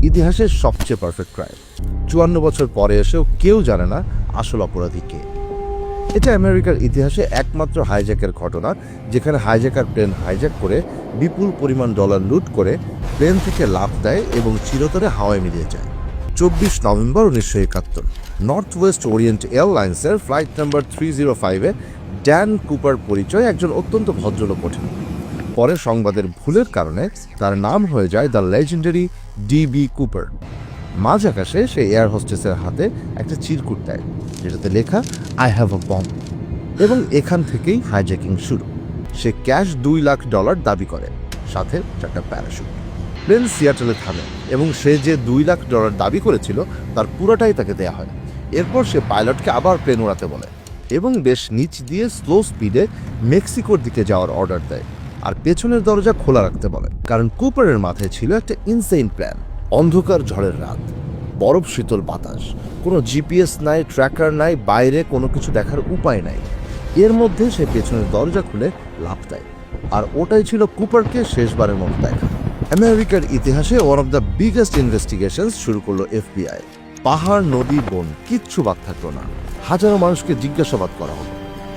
ইতিহাসের সবচেয়ে perfect crime. 54 বছর পরে এসেও কেউ জানে না আসল অপরাধী কে। এটা আমেরিকার ইতিহাসে একমাত্র হাইজ্যাকের ঘটনা, যেখানে হাইজ্যাকার প্লেন হাইজ্যাক করে বিপুল পরিমাণ ডলার লুট করে প্লেন থেকে লাফ দেয় এবং চিরতরে হাওয়ায় মিলিয়ে যায়। 24 নভেম্বর 1971 নর্থ ওয়েস্ট ওরিয়েন্ট এয়ারলাইন্সের ফ্লাইট নাম্বার 305-এ ড্যান কুপার পরিচয় একজন অত্যন্ত ভদ্রলোক ওঠেন। পরে সংবাদের ভুলের কারণে তার নাম হয়ে যায় দ্য লেজেন্ডারি ডি.বি. কুপার। মাঝ আকাশে সে এয়ার হোস্টেসের হাতে একটা চিরকুট দেয়, যেটাতে লেখা আই হ্যাভ আ বম্ব, এবং এখান থেকেই হাইজ্যাকিং শুরু। সে ক্যাশ $2 লাখ দাবি করে, সাথে 4টা প্যারাশুট। প্লেন সিয়াটলে থামে এবং সে যে $2 লাখ দাবি করেছিল তার পুরোটাই তাকে দেয়া হয়। এরপর সে পাইলটকে আবার প্লেন উড়াতে বলে এবং বেশ নিচ দিয়ে স্লো স্পিডে মেক্সিকোর দিকে যাওয়ার অর্ডার দেয়, আর পেছনের দরজা খোলা রাখতে বলে, কারণ কুপারের মাথায় ছিল একটা ইনসেইন প্ল্যান। অন্ধকার ঝড়ের রাত, বরফ শীতল বাতাস, কোনো জিপিএস নাই, ট্র্যাকার নাই, বাইরে কোনো কিছু দেখার উপায় নাই। এর মধ্যে সে পেছনের দরজা খুলে লাফ দেয়, আর ওটাই ছিল কুপারকে শেষবারের মতো দেখা। আমেরিকার ইতিহাসে one of the biggest investigations শুরু করলো এফবিআই। পাহাড়, নদী, বন, কিচ্ছু বাদ থাকলো না। হাজারো মানুষকে জিজ্ঞাসাবাদ করা হলো,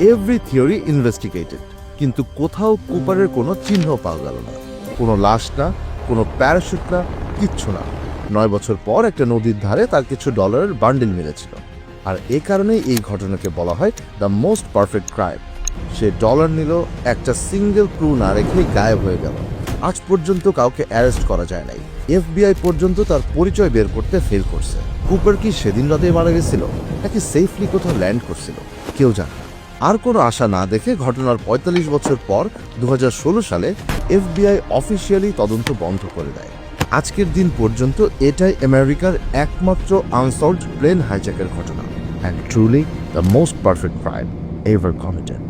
এভরি থিওরি ইনভেস্টিগেটেড, কিন্তু কোথাও কুপারের কোনো চিহ্ন পাওয়া গেল না। কোনো লাশ না, কোনো প্যারাশুট না, কিচ্ছু না। 9 বছর পর একটা নদীর ধারে তার কিছু ডলারের বান্ডিল মিলেছিল, আর এ কারণেই এই ঘটনাকে বলা হয় the most perfect crime. Say dollar নিল, একটা সিঙ্গেল ক্লু না রেখেই গায়েব হয়ে গেল। আজ পর্যন্ত কাউকে অ্যারেস্ট করা যায় নাই। এফবিআই পর্যন্ত তার পরিচয় বের করতে ফেল করছে। কুপার কি সেদিন রাতে মারা গেছিল, নাকি সেফলি কোথাও ল্যান্ড করছিল, কেউ জানে না। আর কোনো আশা না দেখে ঘটনার 45 বছর পর 2016 সালে এফবিআই অফিসিয়ালি তদন্ত বন্ধ করে দেয়। আজকের দিন পর্যন্ত এটাই আমেরিকার একমাত্র আনসলভড প্লেন হাইজ্যাকের ঘটনা, and truly the most perfect crime ever committed.